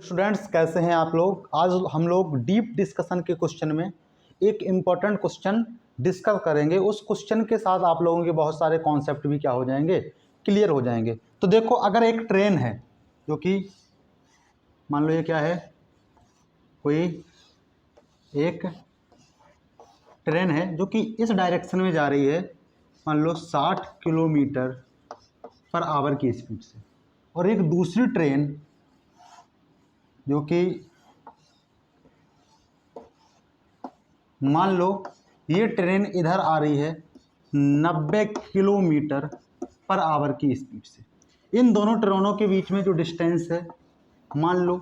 Students कैसे हैं आप लोग। आज हम लोग डीप डिस्कशन के क्वेश्चन में एक इम्पॉर्टेंट क्वेश्चन डिस्कस करेंगे। उस क्वेश्चन के साथ आप लोगों के बहुत सारे कॉन्सेप्ट भी क्या हो जाएंगे, क्लियर हो जाएंगे। तो देखो, अगर एक ट्रेन है जो कि मान लो ये क्या है, कोई एक ट्रेन है जो कि इस डायरेक्शन में जा रही है, मान लो 60 किलोमीटर पर आवर की स्पीड से, और एक दूसरी ट्रेन जो कि मान लो ये ट्रेन इधर आ रही है 90 किलोमीटर पर आवर की स्पीड से। इन दोनों ट्रेनों के बीच में जो डिस्टेंस है मान लो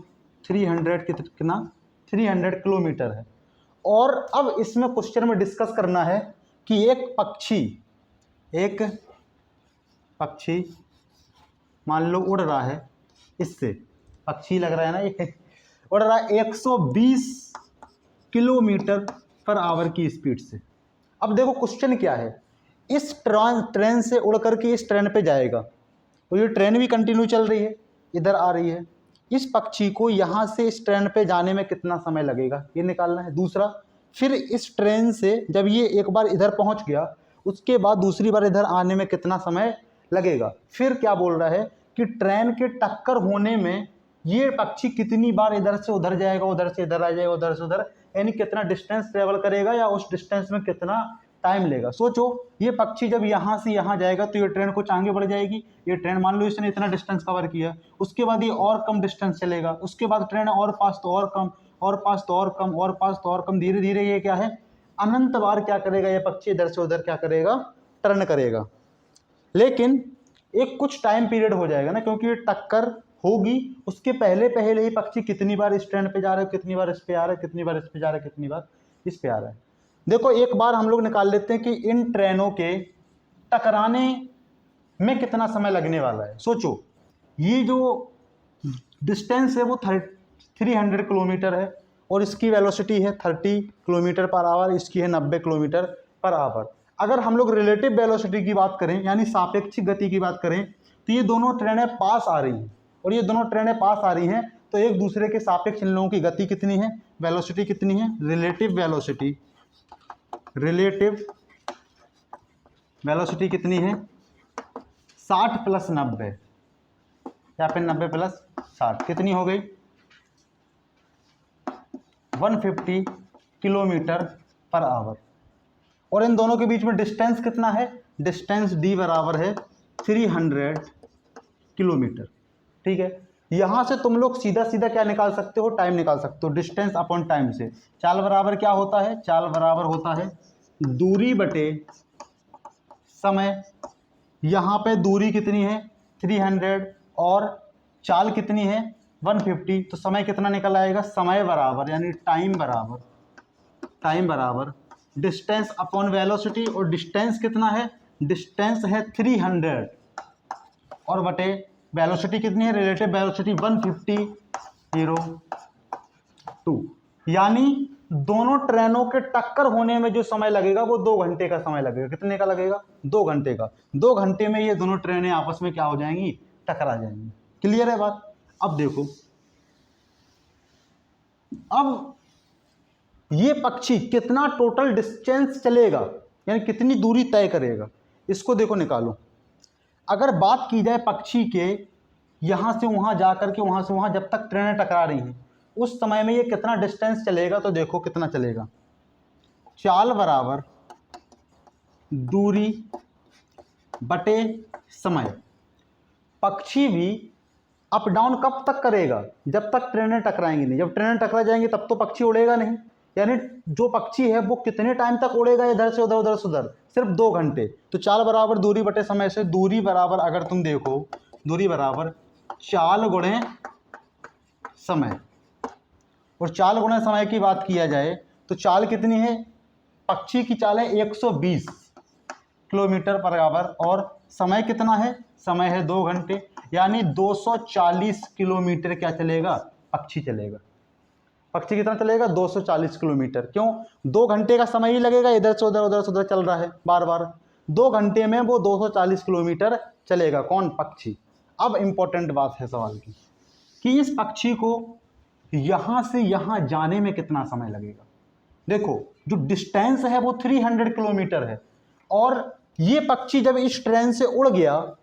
300 किलोमीटर है। और अब इसमें क्वेश्चन में डिस्कस करना है कि एक पक्षी मान लो उड़ रहा है, इससे पक्षी लग रहा है ना, ये उड़ रहा है 120 किलोमीटर पर आवर की स्पीड से। अब देखो क्वेश्चन क्या है, इस ट्रेन से उड़ करके इस ट्रेन पे जाएगा, तो ये ट्रेन भी कंटिन्यू चल रही है, इधर आ रही है। इस पक्षी को यहाँ से इस ट्रेन पे जाने में कितना समय लगेगा, ये निकालना है। दूसरा, फिर इस ट्रेन से जब ये एक बार इधर पहुँच गया, उसके बाद दूसरी बार इधर आने में कितना समय लगेगा। फिर क्या बोल रहा है कि ट्रेन के टक्कर होने में ये पक्षी कितनी बार इधर से उधर जाएगा, उधर से इधर आ जाएगा, उधर से उधर, यानी कितना डिस्टेंस ट्रेवल करेगा या उस डिस्टेंस में कितना टाइम लेगा। सोचो, ये पक्षी जब यहाँ से यहाँ जाएगा तो ये ट्रेन कुछ आगे बढ़ जाएगी। ये ट्रेन मान लो इसने इतना डिस्टेंस कवर किया, उसके बाद ये और कम डिस्टेंस चलेगा, उसके बाद ट्रेन और पास तो और कम, और पास तो और कम, और पास तो और कम, धीरे धीरे ये क्या है, अनंत बार क्या करेगा, ये पक्षी इधर से उधर क्या करेगा, टर्न करेगा। लेकिन एक कुछ टाइम पीरियड हो जाएगा ना, क्योंकि ये टक्कर होगी, उसके पहले पहले ही पक्षी कितनी बार इस ट्रेन पे जा रहा है, कितनी बार इस पे आ रहा है, कितनी बार इस पे जा रहा है, कितनी बार इस पे आ रहा है। देखो, एक बार हम लोग निकाल लेते हैं कि इन ट्रेनों के टकराने में कितना समय लगने वाला है। सोचो, ये जो डिस्टेंस है वो 300 किलोमीटर है, और इसकी वेलोसिटी है 30 किलोमीटर पर आवर, इसकी है 90 किलोमीटर पर आवर। अगर हम लोग रिलेटिव वेलोसिटी की बात करें, यानी सापेक्षिक गति की बात करें, तो ये दोनों ट्रेनें पास आ रही हैं, और ये दोनों ट्रेनें पास आ रही हैं, तो एक दूसरे के सापेक्ष इन लोगों की गति कितनी है, वेलोसिटी कितनी है, रिलेटिव वेलोसिटी कितनी है, 60 प्लस 90, या फिर 90 प्लस 60, कितनी हो गई, 150 किलोमीटर पर आवर। और इन दोनों के बीच में डिस्टेंस कितना है, डिस्टेंस डी बराबर है 300 किलोमीटर। ठीक है, यहां से तुम लोग सीधा सीधा क्या निकाल सकते हो, टाइम निकाल सकते हो, डिस्टेंस अपॉन टाइम से। चाल बराबर क्या होता है, चाल बराबर होता है दूरी बटे समय। यहां पे दूरी कितनी है 300 और चाल कितनी है 150, तो समय कितना निकल आएगा, समय बराबर यानी टाइम बराबर डिस्टेंस अपॉन वेलोसिटी, और डिस्टेंस कितना है, डिस्टेंस है 300 और बटे वेलोसिटी कितनी है, रिलेटिव वेलोसिटी 150/2, यानी दोनों ट्रेनों के टक्कर होने में जो समय लगेगा वो 2 घंटे का समय लगेगा। कितने का लगेगा, 2 घंटे का। 2 घंटे में ये दोनों ट्रेनें आपस में क्या हो जाएंगी, टकरा जाएंगी। क्लियर है बात। अब देखो, अब ये पक्षी कितना टोटल डिस्टेंस चलेगा, यानी कितनी दूरी तय करेगा, इसको देखो निकालो। अगर बात की जाए पक्षी के यहाँ से वहाँ जाकर के वहाँ से वहाँ जब तक ट्रेनें टकरा रही हैं, उस समय में ये कितना डिस्टेंस चलेगा, तो देखो कितना चलेगा, चाल बराबर दूरी बटे समय। पक्षी भी अप डाउन कब तक करेगा, जब तक ट्रेनें टकराएंगी नहीं। जब ट्रेनें टकरा जाएंगी तब तो पक्षी उड़ेगा नहीं, यानी जो पक्षी है वो कितने टाइम तक उड़ेगा, इधर से उधर, उधर से उधर, सिर्फ 2 घंटे। तो चाल बराबर दूरी बटे समय से, दूरी बराबर अगर तुम देखो, दूरी बराबर चाल गुणे समय। और चाल गुणे समय की बात किया जाए तो चाल कितनी है, पक्षी की चाल है 120 किलोमीटर पर आवर, और समय कितना है, समय है 2 घंटे, यानी 240 किलोमीटर क्या चलेगा, पक्षी चलेगा। पक्षी कितना चलेगा, 240 किलोमीटर। क्यों, 2 घंटे का समय ही लगेगा, इधर से उधर चल रहा है बार बार। 2 घंटे में वो 240 किलोमीटर चलेगा, कौन, पक्षी। अब इंपॉर्टेंट बात है सवाल की कि इस पक्षी को यहाँ से यहाँ जाने में कितना समय लगेगा। देखो जो डिस्टेंस है वो 300 किलोमीटर है, और ये पक्षी जब इस ट्रेन से उड़ गया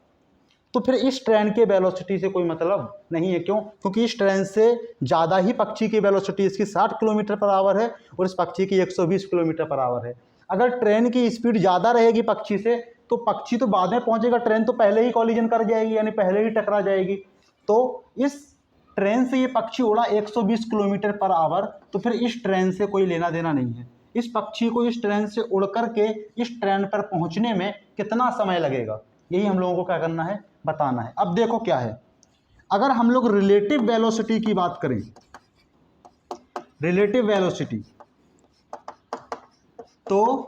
तो फिर इस ट्रेन के वेलोसिटी से कोई मतलब नहीं है। क्यों? क्योंकि इस ट्रेन से ज़्यादा ही पक्षी की वेलोसिटी, इसकी 60 किलोमीटर पर आवर है और इस पक्षी की 120 किलोमीटर पर आवर है। अगर ट्रेन की स्पीड ज़्यादा रहेगी पक्षी से तो पक्षी तो बाद में पहुंचेगा, ट्रेन तो पहले ही कॉलिजन कर जाएगी, यानी पहले ही टकरा जाएगी। तो इस ट्रेन से ये पक्षी उड़ा 120 किलोमीटर पर आवर, तो फिर इस ट्रेन से कोई लेना देना नहीं है। इस पक्षी को इस ट्रेन से उड़ करके इस ट्रेन पर पहुंचने में कितना समय लगेगा, यही हम लोगों को क्या करना है, बताना है। अब देखो क्या है, अगर हम लोग रिलेटिव वेलोसिटी की बात करें, रिलेटिव वेलोसिटी, तो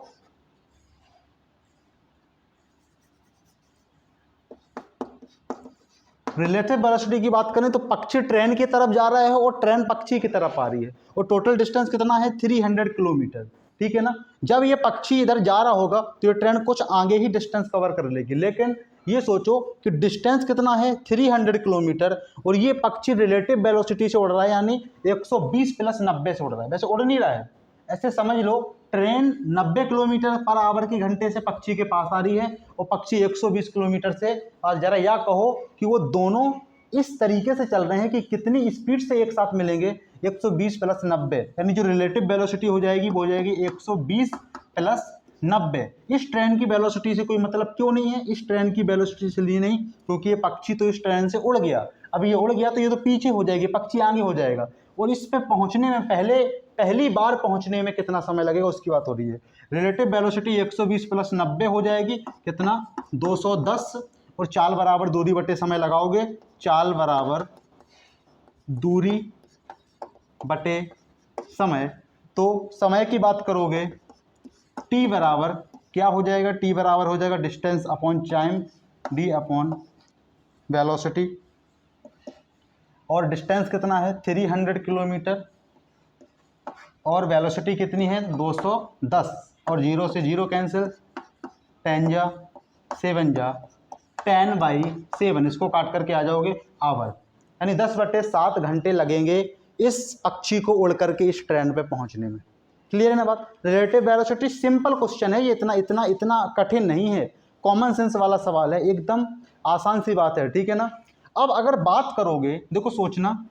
रिलेटिव वेलोसिटी की बात करें तो पक्षी ट्रेन की तरफ जा रहा है और ट्रेन पक्षी की तरफ आ रही है, और टोटल डिस्टेंस कितना है, 300 किलोमीटर। ठीक है ना। जब ये पक्षी इधर जा रहा होगा तो ये ट्रेन कुछ आगे ही डिस्टेंस कवर कर लेगी, लेकिन ये सोचो कि डिस्टेंस कितना है, 300 किलोमीटर, और ये पक्षी रिलेटिव वेलोसिटी से उड़ रहा है, यानी 120 + 90 से उड़ रहा है। वैसे उड़ नहीं रहा है, ऐसे समझ लो ट्रेन 90 किलोमीटर पर आवर की घंटे से पक्षी के पास आ रही है और पक्षी 120 किलोमीटर से। और जरा यह कहो कि वो दोनों इस तरीके से चल रहे हैं कि कितनी स्पीड से एक साथ मिलेंगे, 120 + 90, यानी जो रिलेटिव वेलोसिटी हो जाएगी वो हो जाएगी 120 + 90। इस ट्रेन की वेलोसिटी से कोई मतलब क्यों नहीं है, इस ट्रेन की वेलोसिटी से लिए नहीं, क्योंकि ये पक्षी तो इस ट्रेन से उड़ गया। अब ये उड़ गया तो ये तो पीछे हो जाएगी, पक्षी आगे हो जाएगा, और इस पे पहुंचने में पहली बार पहुंचने में कितना समय लगेगा उसकी बात हो रही है। रिलेटिव वेलोसिटी 120 + 90 हो जाएगी, कितना, 210, और चाल बराबर दूरी बटे समय लगाओगे, चाल बराबर दूरी बटे समय, तो समय की बात करोगे टी बराबर क्या हो जाएगा, टी बराबर हो जाएगा distance upon time, D upon velocity, और डिस्टेंस कितना है 300 किलोमीटर, और वेलोसिटी कितनी है 210, और 0 से 0 कैंसिल, 10 जा 7 जा 10/7, इसको काट करके आ जाओगे आवर, यानी 10/7 घंटे लगेंगे इस पक्षी को उड़ करके इस ट्रेन पे पहुंचने में। क्लियर है ना बात। रिलेटिव वेलोसिटी सिंपल क्वेश्चन है ये, इतना कठिन नहीं है, कॉमन सेंस वाला सवाल है, एकदम आसान सी बात है। ठीक है ना। अब अगर बात करोगे, देखो सोचना,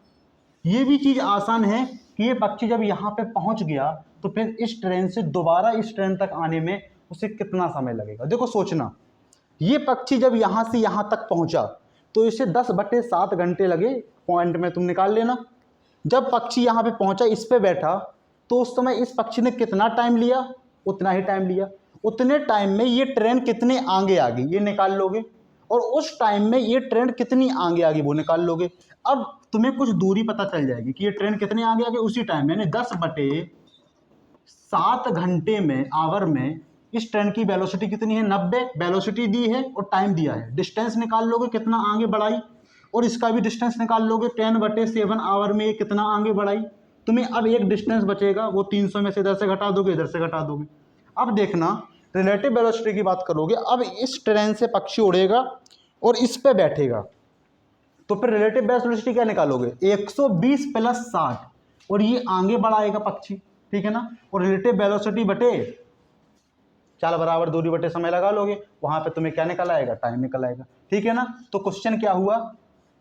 ये भी चीज़ आसान है कि ये पक्षी जब यहाँ पे पहुँच गया तो फिर इस ट्रेन से दोबारा इस ट्रेन तक आने में उसे कितना समय लगेगा। देखो सोचना, ये पक्षी जब यहाँ से यहाँ तक पहुँचा तो इसे 10/7 घंटे लगे, पॉइंट में तुम निकाल लेना। जब पक्षी यहाँ पे पहुँचा, इस पे बैठा, तो उस समय इस पक्षी ने कितना टाइम लिया, उतना ही टाइम लिया। उतने टाइम में ये ट्रेन कितने आगे आ गई ये निकाल लोगे, और उस टाइम में ये ट्रेन कितनी आगे आ गई वो निकाल लोगे। अब तुम्हें कुछ दूरी पता चल जाएगी कि ये ट्रेन कितने आगे आ गई उसी टाइम में, यानी 10/7 घंटे में, आवर में, इस ट्रेन की वेलोसिटी कितनी है 90, वेलोसिटी दी है और टाइम दिया है। डिस्टेंस निकाल लोगे कितना आगे बढ़ाई, और इसका भी डिस्टेंस निकाल लोगे, 10/7 आवर में ये कितना आगे बढ़ाई। तुम्हें अब एक डिस्टेंस बचेगा, वो 300 में से इधर से घटा दोगे, इधर से घटा दोगे। अब देखना, रिलेटिव वेलोसिटी की बात करोगे, अब इस ट्रेन से पक्षी उड़ेगा और इस पे बैठेगा, तो फिर रिलेटिव वेलोसिटी क्या निकालोगे, 120 + 60, और ये आगे बढ़ाएगा पक्षी। ठीक है ना। और रिलेटिव वेलोसिटी बटे चाल बराबर दूरी बटे समय लगा लोगे, वहां पे तुम्हें क्या निकल आएगा, टाइम निकल आएगा। ठीक है ना। तो क्वेश्चन क्या हुआ,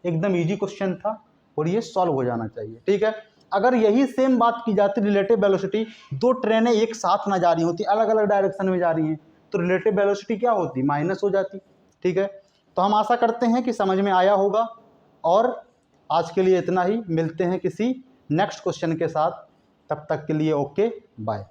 एकदम इजी क्वेश्चन था और ये सॉल्व हो जाना चाहिए। ठीक है। अगर यही सेम बात की जाती, रिलेटिव वेलोसिटी, दो ट्रेनें एक साथ ना जा रही होती, अलग अलग डायरेक्शन में जा रही हैं, तो रिलेटिव वेलोसिटी क्या होती, माइनस हो जाती। ठीक है। तो हम आशा करते हैं कि समझ में आया होगा, और आज के लिए इतना ही, मिलते हैं किसी नेक्स्ट क्वेश्चन के साथ, तब तक के लिए ओके बाय।